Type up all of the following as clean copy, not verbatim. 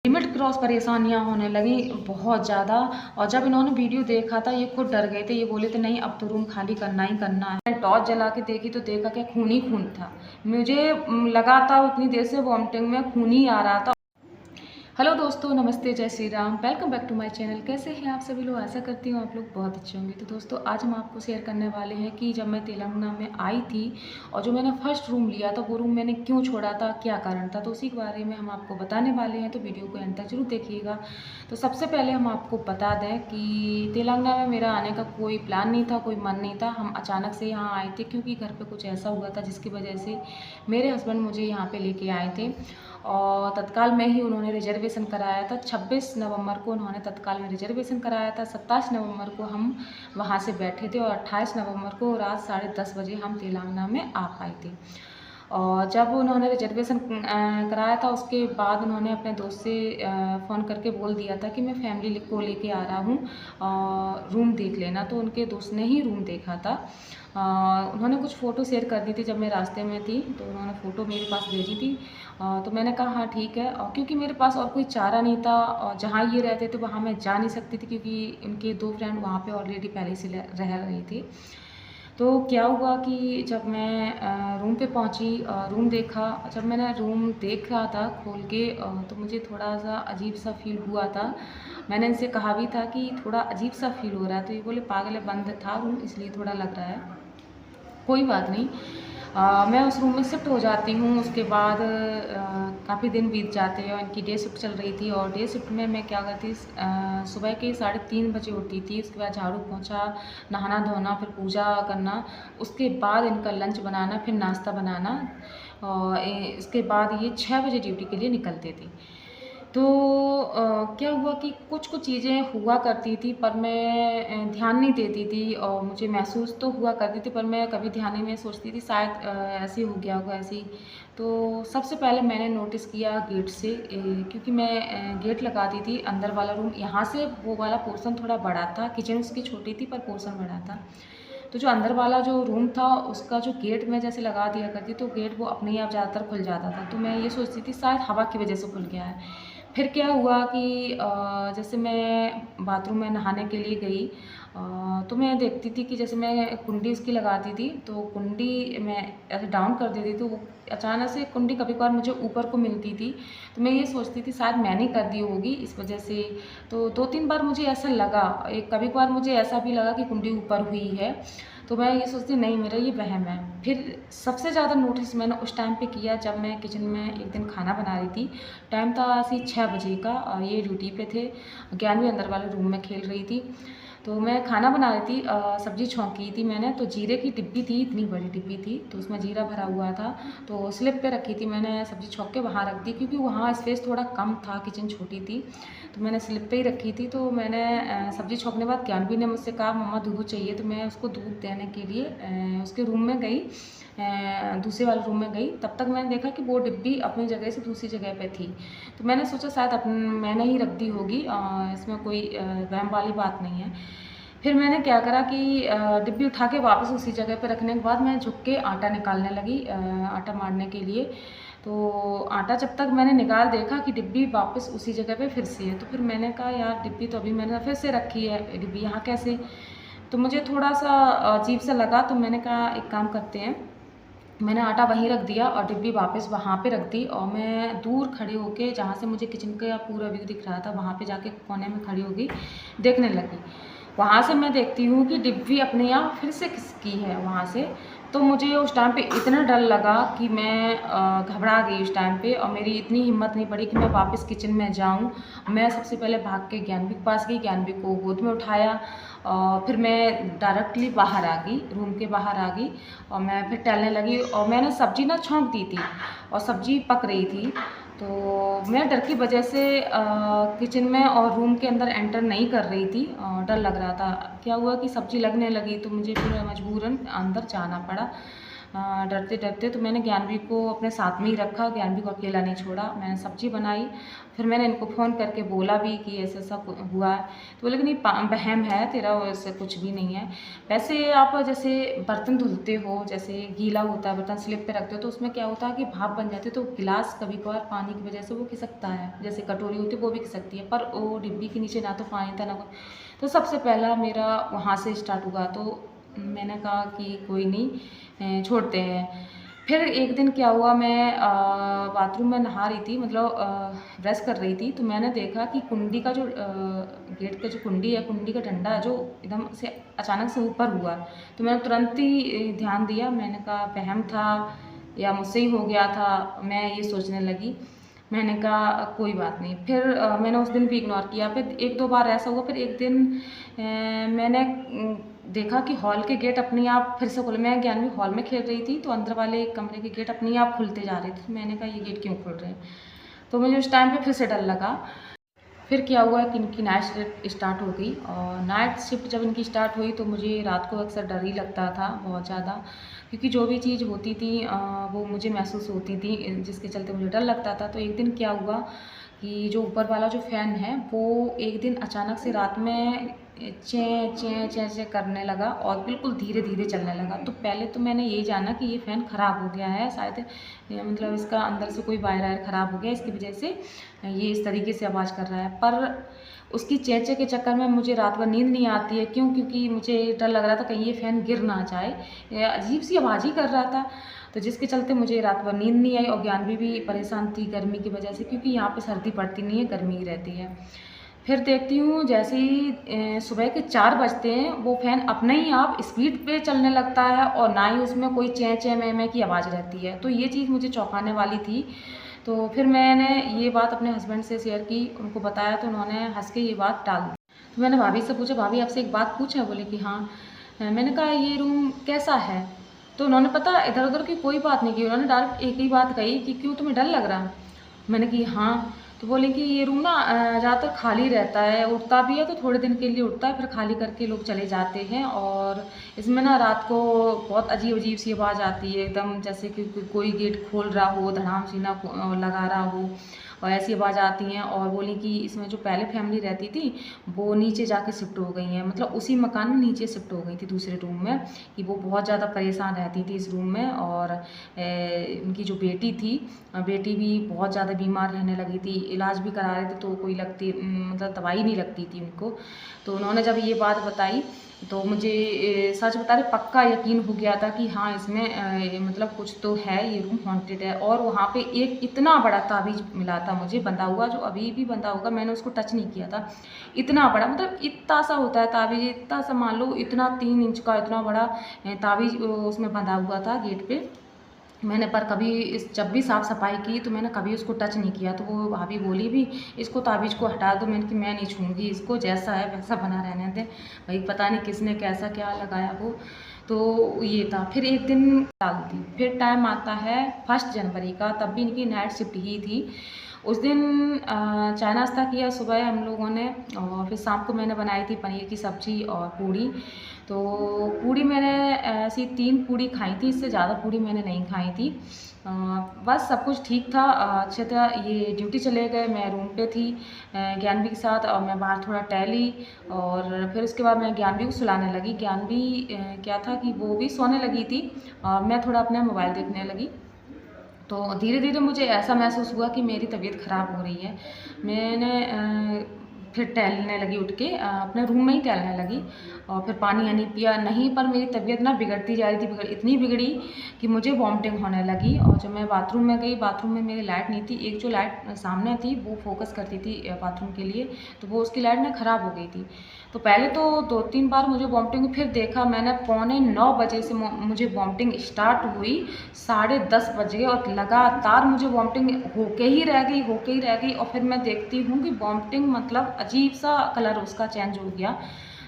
Limit cross परेशानियां होने लगी बहुत ज़्यादा। और जब इन्होंने वीडियो देखा था ये खुद डर गए थे, ये बोले थे नहीं अब तो रूम खाली करना ही करना है। टॉर्च जला के देखी तो देखा कि खून ही खून था। मुझे लगा था इतनी देर से वॉमिटिंग में खून ही आ रहा था। हेलो दोस्तों, नमस्ते, जय Shri Ram, welcome back to my channel. कैसे हैं आप सभी लोग? आशा करती हूँ आप लोग बहुत अच्छे होंगे। तो दोस्तों आज हम आपको शेयर करने वाले हैं कि जब मैं तेलंगाना में आई थी और जो मैंने फर्स्ट रूम लिया था वो रूम मैंने क्यों छोड़ा था, क्या कारण था, तो उसी के बारे में हम आपको बताने वाले हैं। तो वीडियो को एंड तक जरूर देखिएगा। तो सबसे पहले हम आपको बता दें कि तेलंगाना में मेरा आने का कोई प्लान नहीं था, कोई मन नहीं था। हम अचानक से यहाँ आए थे क्योंकि घर पर कुछ ऐसा हुआ था जिसकी वजह से मेरे हस्बैंड मुझे यहाँ पर लेके आए थे। और तत्काल में ही उन्होंने रिजर्वेशन कराया था। 26 नवंबर को उन्होंने तत्काल में रिजर्वेशन कराया था। 27 नवंबर को हम वहाँ से बैठे थे और 28 नवंबर को रात 10:30 बजे हम तेलंगाना में आ पाए थे। और जब उन्होंने रिजर्वेशन कराया था उसके बाद उन्होंने अपने दोस्त से फ़ोन करके बोल दिया था कि मैं फैमिली को लेके आ रहा हूँ, रूम देख लेना। तो उनके दोस्त ने ही रूम देखा था। उन्होंने कुछ फ़ोटो शेयर कर दी थी जब मैं रास्ते में थी, तो उन्होंने फ़ोटो मेरे पास भेजी थी। तो मैंने कहा हाँ ठीक है, और क्योंकि मेरे पास और कोई चारा नहीं था और जहाँ ये रहते थे वहाँ मैं जा नहीं सकती थी क्योंकि उनके 2 फ्रेंड वहाँ पे ऑलरेडी पहले से रह रही थी। तो क्या हुआ कि जब मैं रूम पे पहुँची, रूम देखा। जब मैंने रूम देखा था खोल के, तो मुझे थोड़ा सा अजीब सा फील हुआ था। मैंने इनसे कहा भी था कि थोड़ा अजीब सा फील हो रहा है, तो ये बोले पागल है, बंद था रूम इसलिए थोड़ा लग रहा है, कोई बात नहीं। मैं उस रूम में शिफ्ट हो जाती हूँ। उसके बाद काफ़ी दिन बीत जाते हैं और इनकी डे शिफ्ट चल रही थी। और डे शिफ्ट में मैं क्या करती, सुबह के 3:30 बजे उठती थी। उसके बाद झाड़ू पोंछा, नहाना धोना, फिर पूजा करना, उसके बाद इनका लंच बनाना, फिर नाश्ता बनाना। और इसके बाद ये 6 बजे ड्यूटी के लिए निकलते थे। तो क्या हुआ कि कुछ चीज़ें हुआ करती थी पर मैं ध्यान नहीं देती थी और मुझे महसूस तो हुआ करती थी पर मैं कभी ध्यान ही नहीं सोचती थी, शायद ऐसे ही हो गया होगा ऐसे ही। तो सबसे पहले मैंने नोटिस किया गेट से, क्योंकि मैं गेट लगाती थी अंदर वाला रूम, यहाँ से वो वाला पोर्शन थोड़ा बड़ा था, किचन उसकी छोटी थी पर पोर्शन बड़ा था। तो जो अंदर वाला जो रूम था उसका जो गेट मैं जैसे लगा दिया करती तो गेट वो अपने ही आप ज़्यादातर खुल जाता था। तो मैं ये सोचती थी शायद हवा की वजह से खुल गया है। फिर क्या हुआ कि जैसे मैं बाथरूम में नहाने के लिए गई, तो मैं देखती थी कि जैसे मैं कुंडी उसकी लगाती थी तो कुंडी मैं ऐसे डाउन कर देती तो वो अचानक से कुंडी कभी कभार मुझे ऊपर को मिलती थी। तो मैं ये सोचती थी शायद मैंने कर दी होगी इस वजह से। तो 2-3 बार मुझे ऐसा लगा, एक कभी कभार मुझे ऐसा भी लगा कि कुंडी ऊपर हुई है। तो मैं ये सोचती नहीं मेरा ये वहम है। फिर सबसे ज़्यादा नोटिस मैंने उस टाइम पे किया जब मैं किचन में एक दिन खाना बना रही थी। टाइम था ऐसे 6 बजे का और ये ड्यूटी पे थे, ज्ञान भी अंदर वाले रूम में खेल रही थी। तो मैं खाना बना रही थी, सब्ज़ी छौंकी थी मैंने, तो जीरे की डिब्बी थी, इतनी बड़ी डिब्बी थी तो उसमें जीरा भरा हुआ था। तो स्लिप पे रखी थी मैंने, सब्ज़ी छौंक के वहाँ रख दी क्योंकि वहाँ स्पेस थोड़ा कम था, किचन छोटी थी। तो मैंने स्लिप पे ही रखी थी। तो मैंने सब्ज़ी छौंकने के बाद ज्ञानवी ने मुझसे कहा मम्मा दूध चाहिए, तो मैं उसको दूध देने के लिए उसके रूम में गई, दूसरे वाले रूम में गई। तब तक मैंने देखा कि वो डिब्बी अपनी जगह से दूसरी जगह पे थी। तो मैंने सोचा शायद मैंने ही रख दी होगी, इसमें कोई वहम वाली बात नहीं है। फिर मैंने क्या करा कि डिब्बी उठा के वापस उसी जगह पे रखने के बाद मैं झुक के आटा निकालने लगी, आटा मारने के लिए। तो आटा जब तक मैंने निकाल देखा कि डिब्बी वापस उसी जगह पे फिर से है। तो फिर मैंने कहा यार डिब्बी तो अभी मैंने फिर से रखी है, डिब्बी यहाँ कैसे? तो मुझे थोड़ा सा अजीब सा लगा। तो मैंने कहा एक काम करते हैं, मैंने आटा वहीं रख दिया और डिब्बी वापस वहाँ पे रख दी। और मैं दूर खड़े होके जहाँ से मुझे किचन का पूरा व्यू दिख रहा था वहाँ पे जाके कोने में खड़ी होगी, देखने लगी। वहाँ से मैं देखती हूँ कि डिब्बी अपने आप फिर से खिसकी है वहाँ से। तो मुझे उस टाइम पे इतना डर लगा कि मैं घबरा गई उस टाइम पे और मेरी इतनी हिम्मत नहीं पड़ी कि मैं वापस किचन में जाऊँ। मैं सबसे पहले भाग के ज्ञानवी के पास गई, ज्ञानवी को गोद में उठाया और फिर मैं डायरेक्टली बाहर आ गई, रूम के बाहर आ गई और मैं फिर टहलने लगी। और मैंने सब्ज़ी ना छौंक दी थी और सब्ज़ी पक रही थी। तो मैं डर की वजह से किचन में और रूम के अंदर एंटर नहीं कर रही थी, डर लग रहा था। क्या हुआ कि सब्ज़ी लगने लगी तो मुझे फिर मजबूरन अंदर जाना पड़ा। डरते डरते। तो मैंने ज्ञानवी को अपने साथ में ही रखा, ज्ञानवी को अकेला नहीं छोड़ा। मैंने सब्ज़ी बनाई, फिर मैंने इनको फ़ोन करके बोला भी कि ऐसा ऐसा हुआ है। तो बोले कि नहीं वहम है तेरा, वैसे कुछ भी नहीं है। वैसे आप जैसे बर्तन धुलते हो, जैसे गीला होता है बर्तन, स्लिप पे रखते हो तो उसमें क्या होता है कि भाप बन जाती है, तो गिलास कभी कभार पानी की वजह से वो खिसकता है, जैसे कटोरी होती है वो भी खिसकती है। पर वो डिब्बी के नीचे ना तो पानी था ना कुछ। तो सबसे पहला मेरा वहाँ से स्टार्ट हुआ। तो मैंने कहा कि कोई नहीं, छोड़ते हैं। फिर एक दिन क्या हुआ, मैं बाथरूम में नहा रही थी, मतलब ब्रश कर रही थी। तो मैंने देखा कि कुंडी का जो गेट का जो कुंडी है, कुंडी का डंडा है जो एकदम से अचानक से ऊपर हुआ। तो मैंने तुरंत ही ध्यान दिया। मैंने कहा वहम था या मुझसे ही हो गया था, मैं ये सोचने लगी। मैंने कहा कोई बात नहीं। फिर मैंने उस दिन भी इग्नोर किया। फिर एक दो बार ऐसा हुआ। फिर एक दिन मैंने देखा कि हॉल के गेट अपने आप फिर से खुले। मैं ज्ञानवी हॉल में खेल रही थी, तो अंदर वाले कमरे के गेट अपने आप खुलते जा रहे थे। तो मैंने कहा ये गेट क्यों खुल रहे हैं। तो मुझे उस टाइम पे फिर से डर लगा। फिर क्या हुआ कि इनकी नाइट शिफ्ट स्टार्ट हो गई, और नाइट शिफ्ट जब इनकी स्टार्ट हुई तो मुझे रात को अक्सर डर ही लगता था बहुत ज़्यादा, क्योंकि जो भी चीज़ होती थी वो मुझे महसूस होती थी, जिसके चलते मुझे डर लगता था। तो एक दिन क्या हुआ कि जो ऊपर वाला जो फ़ैन है वो एक दिन अचानक से रात में चें चें चें चें करने लगा और बिल्कुल धीरे धीरे चलने लगा। तो पहले तो मैंने यही जाना कि ये फ़ैन ख़राब हो गया है, शायद मतलब इसका अंदर से कोई वायर ख़राब हो गया, इसकी वजह से ये इस तरीके से आवाज़ कर रहा है। पर उसकी चें चें के चक्कर में मुझे रात भर नींद नहीं आती है। क्यों? क्योंकि मुझे डर लग रहा था कहीं ये फ़ैन गिर ना जाए, अजीब सी आवाज़ ही कर रहा था। तो जिसके चलते मुझे रात भर नींद नहीं आई, और ज्ञानवी भी परेशान थी गर्मी की वजह से, क्योंकि यहाँ पे सर्दी पड़ती नहीं है, गर्मी ही रहती है। फिर देखती हूँ जैसे ही सुबह के 4 बजते हैं, वो फ़ैन अपने ही आप स्पीड पे चलने लगता है, और ना ही उसमें कोई चें चें में की आवाज़ रहती है। तो ये चीज़ मुझे चौंकाने वाली थी। तो फिर मैंने ये बात अपने हस्बैंड से शेयर की, उनको बताया, तो उन्होंने हंस के ये बात टाल दी। तो मैंने भाभी से पूछा, भाभी आपसे एक बात पूछा? बोले कि हाँ। मैंने कहा ये रूम कैसा है? तो उन्होंने पता इधर उधर की कोई बात नहीं की, उन्होंने डायरेक्ट एक ही बात कही कि क्यों, तुम्हें डर लग रहा? मैंने कि हाँ। तो बोले कि ये रूम ना ज़्यादातर खाली रहता है, उठता भी है तो थोड़े दिन के लिए उठता है, फिर खाली करके लोग चले जाते हैं, और इसमें ना रात को बहुत अजीब अजीब सी आवाज़ आती है, एकदम जैसे कि कोई गेट खोल रहा हो, धड़ाम सी ना लगा रहा हो, और ऐसी आवाज़ आती हैं। और बोली कि इसमें जो पहले फैमिली रहती थी वो नीचे जाके शिफ्ट हो गई हैं, मतलब उसी मकान में नीचे शिफ्ट हो गई थी दूसरे रूम में, कि वो बहुत ज़्यादा परेशान रहती थी इस रूम में। और उनकी जो बेटी थी, बेटी भी बहुत ज़्यादा बीमार रहने लगी थी, इलाज भी करा रहे थे तो कोई मतलब दवाई नहीं लगती थी उनको। तो उन्होंने जब ये बात बताई तो मुझे सच बता रहे पक्का यकीन हो गया था कि हाँ इसमें मतलब कुछ तो है, ये रूम हॉन्टेड है। और वहाँ पे एक इतना बड़ा ताबीज़ मिला था मुझे बंधा हुआ, जो अभी भी बंधा होगा, मैंने उसको टच नहीं किया था। इतना बड़ा, मतलब इतना सा होता है ताबीज़, इतना सा मान लो, इतना 3 इंच का इतना बड़ा ताबीज़ उसमें बंधा हुआ था गेट पे। मैंने पर कभी जब भी साफ़ सफाई की तो मैंने कभी उसको टच नहीं किया। तो वो भाभी बोली भी इसको ताबीज़ को हटा दो। मैंने कि मैं नहीं छूऊंगी इसको, जैसा है वैसा बना रहने दे भाई, पता नहीं किसने कैसा क्या लगाया हो। तो ये था। फिर एक दिन डाल दी। फिर टाइम आता है 1 जनवरी का, तब भी इनकी नाइट शिफ्ट ही थी। उस दिन चाय नाश्ता किया सुबह हम लोगों ने, और फिर शाम को मैंने बनाई थी पनीर की सब्ज़ी और पूड़ी। तो पूड़ी मैंने ऐसी 3 पूड़ी खाई थी, इससे ज़्यादा पूड़ी मैंने नहीं खाई थी। बस सब कुछ ठीक था, अच्छे था। ये ड्यूटी चले गए, मैं रूम पे थी ज्ञानवी के साथ, और मैं बाहर थोड़ा टहली, और फिर उसके बाद मैं ज्ञानवी को सुलाने लगी। ज्ञानवी क्या था कि वो भी सोने लगी थी, और मैं थोड़ा अपना मोबाइल देखने लगी। तो धीरे धीरे मुझे ऐसा महसूस हुआ कि मेरी तबीयत ख़राब हो रही है। मैंने फिर टहलने लगी, उठ के अपने रूम में ही टहलने लगी, और फिर पानी वानी पिया नहीं, पर मेरी तबीयत ना बिगड़ती जा रही थी, इतनी बिगड़ी कि मुझे वॉमिटिंग होने लगी। और जब मैं बाथरूम में गई, बाथरूम में मेरी लाइट नहीं थी, एक जो लाइट सामने थी वो फोकस करती थी बाथरूम के लिए, तो वो उसकी लाइट ना ख़राब हो गई थी। तो पहले तो 2-3 बार मुझे वॉमिटिंग, फिर देखा मैंने 8:45 बजे से मुझे वॉमिटिंग स्टार्ट हुई, 10:30 बज गए, और लगातार मुझे वॉमिटिंग होके ही रह गई, होके ही रह गई। और फिर मैं देखती हूँ कि वॉमिटिंग मतलब अजीब सा कलर उसका चेंज हो गया।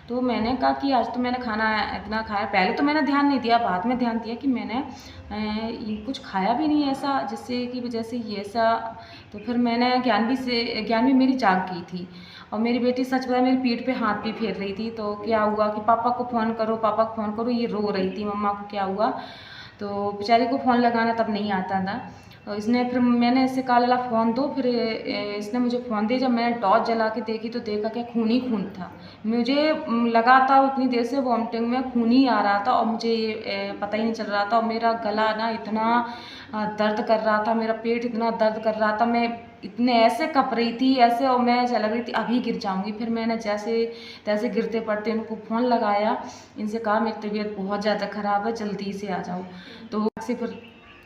तो मैंने कहा कि आज तो मैंने खाना इतना खाया, पहले तो मैंने ध्यान नहीं दिया, बाद में ध्यान दिया कि मैंने ये कुछ खाया भी नहीं ऐसा जिससे की वजह से ये ऐसा। तो फिर मैंने ज्ञानवी मेरी जाग गई थी, और मेरी बेटी सच बताया मेरी पीठ पे हाथ भी फेर रही थी। तो क्या हुआ कि पापा को फ़ोन करो, पापा को फ़ोन करो, ये रो रही थी, मम्मा को क्या हुआ। तो बेचारी को फ़ोन लगाना तब नहीं आता था। और इसने फिर मैंने इससे कहा लाला फ़ोन दो, फिर इसने मुझे फ़ोन दिया। जब मैंने टॉर्च जला के देखी तो देखा क्या खून ही खून था। मुझे लगा था उतनी देर से वॉमिटिंग में खून ही आ रहा था और मुझे ये पता ही नहीं चल रहा था। और मेरा गला ना इतना दर्द कर रहा था, मेरा पेट इतना दर्द कर रहा था, मैं इतने ऐसे कँप रही थी ऐसे, और मैं ऐसा लग रही थी अभी गिर जाऊंगी। फिर मैंने जैसे तैसे गिरते पड़ते इनको फ़ोन लगाया, इनसे कहा मेरी तबीयत बहुत ज़्यादा ख़राब है, जल्दी से आ जाओ। तो से फिर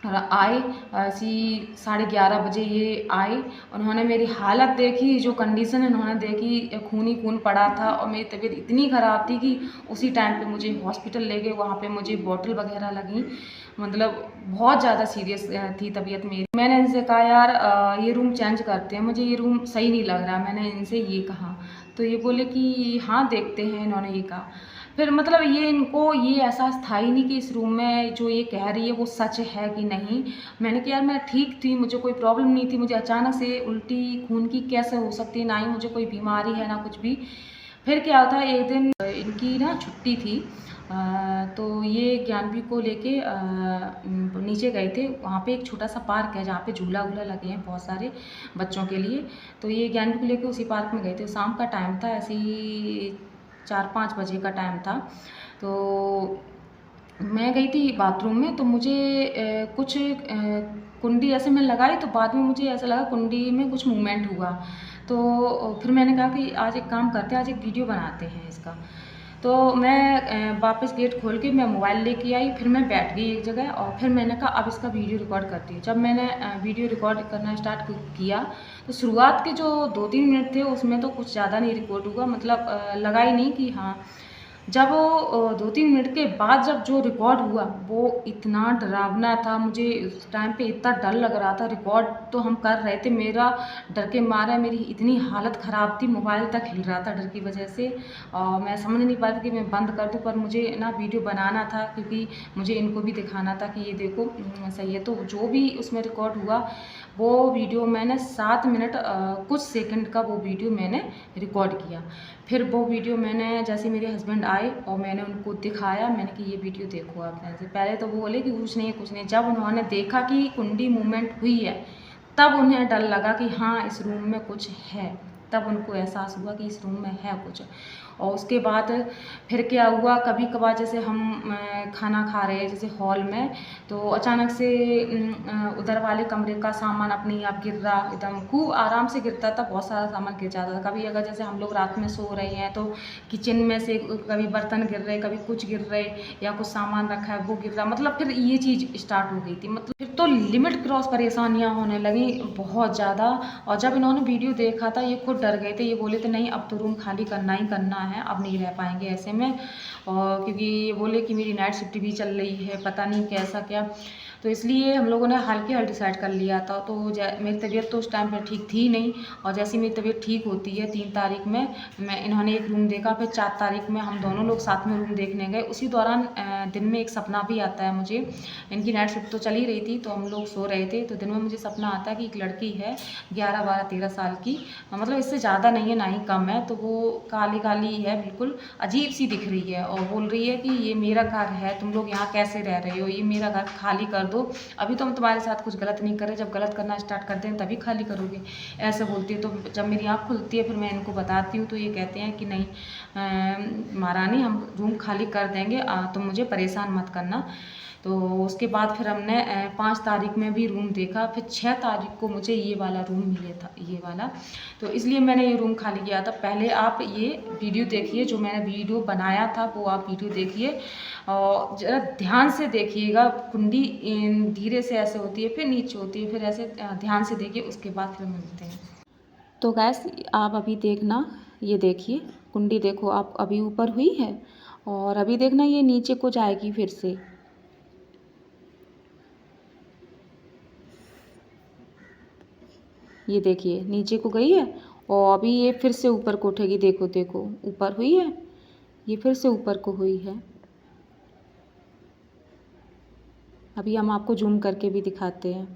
आए, ऐसी 11:30 बजे ये आए। उन्होंने मेरी हालत देखी, जो कंडीशन इन्होंने देखी, खून ही खून पड़ा था और मेरी तबीयत इतनी ख़राब थी कि उसी टाइम पे मुझे हॉस्पिटल ले गए। वहाँ पे मुझे बॉटल वगैरह लगी, मतलब बहुत ज़्यादा सीरियस थी तबीयत मेरी। मैंने इनसे कहा यार ये रूम चेंज करते हैं, मुझे ये रूम सही नहीं लग रहा, मैंने इनसे ये कहा। तो ये बोले कि हाँ देखते हैं, इन्होंने ये कहा। फिर मतलब ये इनको ये एहसास था ही नहीं कि इस रूम में जो ये कह रही है वो सच है कि नहीं। मैंने कहा यार मैं ठीक थी, मुझे कोई प्रॉब्लम नहीं थी, मुझे अचानक से उल्टी खून की कैसे हो सकती है, ना ही मुझे कोई बीमारी है ना कुछ भी। फिर क्या था, एक दिन इनकी ना छुट्टी थी, तो ये ज्ञानवी को लेके नीचे गए थे। वहाँ पे एक छोटा सा पार्क है जहाँ पे झूला वूला लगे हैं बहुत सारे बच्चों के लिए। तो ये ज्ञानवी को लेके उसी पार्क में गए थे। शाम का टाइम था, ऐसे ही 4-5 बजे का टाइम था। तो मैं गई थी बाथरूम में, तो मुझे कुछ कुंडी ऐसे मैं लगाई, तो बाद में मुझे ऐसा लगा कुंडी में कुछ मूवमेंट हुआ। तो फिर मैंने कहा कि आज एक काम करते हैं, आज एक वीडियो बनाते हैं इसका। तो मैं वापस गेट खोल के मैं मोबाइल लेके आई, फिर मैं बैठ गई एक जगह और फिर मैंने कहा अब इसका वीडियो रिकॉर्ड करती हूँ। जब मैंने वीडियो रिकॉर्ड करना स्टार्ट किया तो शुरुआत के जो 2-3 मिनट थे उसमें तो कुछ ज़्यादा नहीं रिकॉर्ड हुआ, मतलब लगा ही नहीं कि हाँ। जब वो 2-3 मिनट के बाद जब जो रिकॉर्ड हुआ वो इतना डरावना था, मुझे उस टाइम पे इतना डर लग रहा था। रिकॉर्ड तो हम कर रहे थे, मेरा डर के मारे मेरी इतनी हालत ख़राब थी, मोबाइल तक हिल रहा था डर की वजह से। और मैं समझ नहीं पा रही थी कि मैं बंद कर दूँ, पर मुझे ना वीडियो बनाना था क्योंकि मुझे इनको भी दिखाना था कि ये देखो सही है। तो जो भी उसमें रिकॉर्ड हुआ वो वीडियो मैंने 7 मिनट कुछ सेकंड का वो वीडियो मैंने रिकॉर्ड किया। फिर वो वीडियो मैंने जैसे मेरे हस्बैंड आए और मैंने उनको दिखाया, मैंने कि ये वीडियो देखो आप। ऐसे पहले तो वो बोले कि कुछ नहीं है कुछ नहीं। जब उन्होंने देखा कि कुंडी मूवमेंट हुई है तब उन्हें डर लगा कि हाँ इस रूम में कुछ है, तब उनको एहसास हुआ कि इस रूम में है कुछ। और उसके बाद फिर क्या हुआ, कभी कभार जैसे हम खाना खा रहे हैं जैसे हॉल में, तो अचानक से उधर वाले कमरे का सामान अपने आप गिर रहा, एकदम खूब आराम से गिरता था, बहुत सारा सामान गिर जाता था। कभी अगर जैसे हम लोग रात में सो रहे हैं तो किचन में से कभी बर्तन गिर रहे, कभी कुछ गिर रहे, या कुछ सामान रखा है वो गिर रहा, मतलब फिर ये चीज़ स्टार्ट हो गई थी। मतलब फिर तो लिमिट क्रॉस परेशानियाँ होने लगी बहुत ज़्यादा। और जब इन्होंने वीडियो देखा था ये खुद डर गए थे, ये बोले थे नहीं अब तो रूम खाली करना ही करना है, अब नहीं रह पाएंगे ऐसे में। और क्योंकि ये बोले कि मेरी नाइट शिफ्ट भी चल रही है, पता नहीं कैसा क्या, तो इसलिए हम लोगों ने हाल के हाल डिसाइड कर लिया था। तो मेरी तबीयत तो उस टाइम पर ठीक थी नहीं, और जैसे मेरी तबीयत ठीक होती है 3 तारीख में मैं इन्होंने एक रूम देखा, फिर 4 तारीख में हम दोनों लोग साथ में रूम देखने गए। उसी दौरान दिन में एक सपना भी आता है मुझे, इनकी नाइट शिफ्ट तो चल ही रही थी तो हम लोग सो रहे थे, तो दिन में मुझे सपना आता है कि एक लड़की है 11-12-13 साल की, मतलब इससे ज़्यादा नहीं है ना ही कम है, तो वो काली काली है, बिल्कुल अजीब सी दिख रही है और बोल रही है कि ये मेरा घर है, तुम लोग यहाँ कैसे रह रहे हो, ये मेरा घर खाली कर दो, अभी तो हम तुम्हारे साथ कुछ गलत नहीं कर रहे, जब गलत करना स्टार्ट करते हैं तभी खाली करोगे, ऐसे बोलती है। तो जब मेरी आँख खुलती है फिर मैं इनको बताती हूँ, तो ये कहते हैं कि नहीं महारानी हम रूम खाली कर देंगे, तुम मुझे परेशान मत करना। तो उसके बाद फिर हमने 5 तारीख में भी रूम देखा, फिर 6 तारीख को मुझे ये वाला रूम मिले था, ये वाला, तो इसलिए मैंने ये रूम खाली किया था। पहले आप ये वीडियो देखिए, जो मैंने वीडियो बनाया था वो आप वीडियो देखिए और ज़रा ध्यान से देखिएगा। कुंडी धीरे से ऐसे होती है, फिर नीचे होती है, फिर ऐसे ध्यान से देखिए, उसके बाद फिर मिलते हैं। तो गैस आप अभी देखना, ये देखिए कुंडी देखो आप, अभी ऊपर हुई है और अभी देखना ये नीचे को जाएगी फिर से। ये देखिए नीचे को गई है और अभी ये फिर से ऊपर को उठेगी, देखो देखो ऊपर हुई है, ये फिर से ऊपर को हुई है। अभी हम आपको जूम करके भी दिखाते हैं।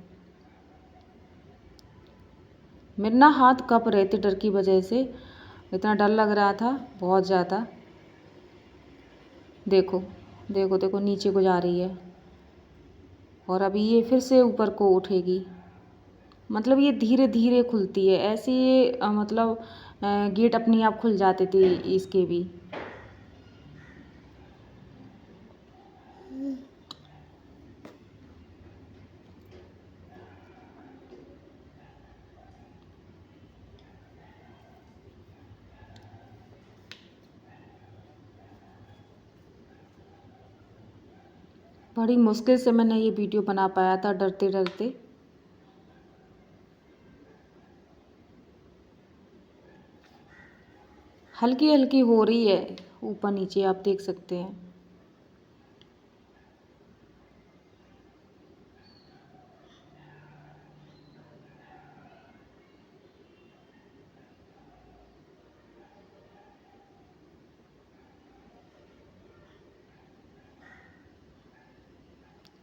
मेरे ना हाथ कँप रहे थे डर की वजह से, इतना डर लग रहा था बहुत ज़्यादा। देखो देखो देखो नीचे को जा रही है। और अभी ये फिर से ऊपर को उठेगी। मतलब ये धीरे धीरे खुलती है, ऐसे ये मतलब गेट अपने आप खुल जाते थे इसके भी। बड़ी मुश्किल से मैंने ये वीडियो बना पाया था, डरते डरते। हल्की हल्की हो रही है ऊपर नीचे, आप देख सकते हैं।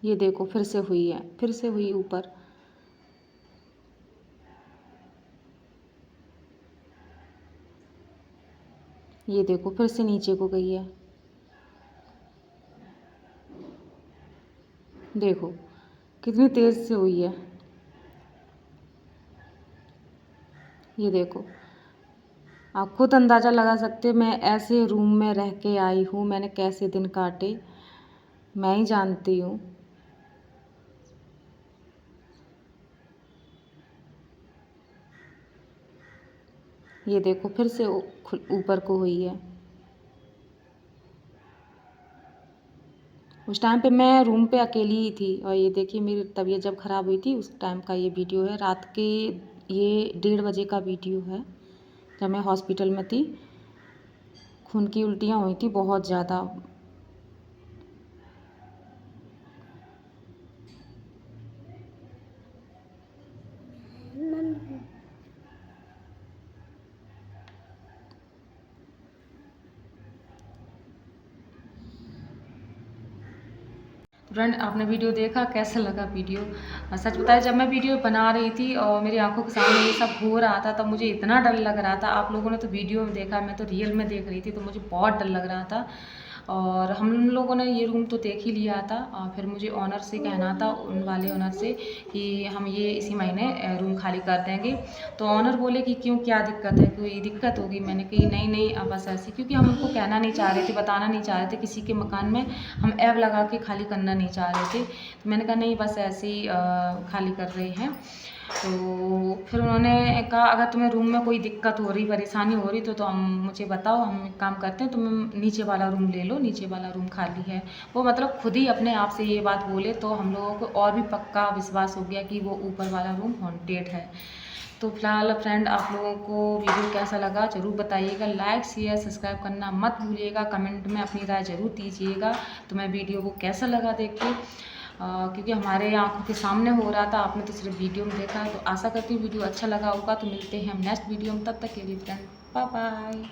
ये देखो फिर से हुई है, फिर से हुई ऊपर। ये देखो फिर से नीचे को गई है। देखो कितनी तेज़ से हुई है। ये देखो, आप खुद अंदाज़ा लगा सकते मैं ऐसे रूम में रह के आई हूँ, मैंने कैसे दिन काटे मैं ही जानती हूँ। ये देखो फिर से ऊपर को हुई है। उस टाइम पे मैं रूम पे अकेली ही थी, और ये देखिए मेरी तबीयत जब ख़राब हुई थी उस टाइम का ये वीडियो है। रात के ये 1:30 बजे का वीडियो है, जब मैं हॉस्पिटल में थी। खून की उल्टियाँ हुई थी बहुत ज़्यादा। फ्रेंड आपने वीडियो देखा, कैसा लगा वीडियो? सच बताया, जब मैं वीडियो बना रही थी और मेरी आंखों के सामने ये सब हो रहा था, तब मुझे इतना डर लग रहा था। आप लोगों ने तो वीडियो में देखा, मैं तो रियल में देख रही थी, तो मुझे बहुत डर लग रहा था। और हम लोगों ने ये रूम तो देख ही लिया था, और फिर मुझे ऑनर से कहना था, उन वाले ऑनर से, कि हम ये इसी महीने रूम खाली कर देंगे। तो ऑनर बोले कि क्यों, क्या दिक्कत है, कोई दिक्कत होगी? मैंने कही नहीं नहीं, अब बस ऐसी, क्योंकि हम उनको कहना नहीं चाह रहे थे, बताना नहीं चाह रहे थे किसी के मकान में हम ऐब लगा के खाली करना नहीं चाह रहे थे। तो मैंने कहा नहीं, बस ऐसे ही खाली कर रहे हैं। तो फिर उन्होंने कहा अगर तुम्हें रूम में कोई दिक्कत हो रही, परेशानी हो रही, तो हम मुझे बताओ, हम एक काम करते हैं, तुम नीचे वाला रूम ले लो, नीचे वाला रूम खाली है। वो मतलब खुद ही अपने आप से ये बात बोले, तो हम लोगों को और भी पक्का विश्वास हो गया कि वो ऊपर वाला रूम हॉन्टेड है। तो फिलहाल फ्रेंड, आप लोगों को वीडियो कैसा लगा ज़रूर बताइएगा। लाइक शेयर सब्सक्राइब करना मत भूलिएगा। कमेंट में अपनी राय ज़रूर दीजिएगा तुम्हें वीडियो को कैसा लगा देख के। क्योंकि हमारे आंखों के सामने हो रहा था, आपने तो सिर्फ वीडियो में देखा है। तो आशा करती हूँ वीडियो अच्छा लगा होगा। तो मिलते हैं हम नेक्स्ट वीडियो में, तब तक के लिए फ्रेंड बाय बाय।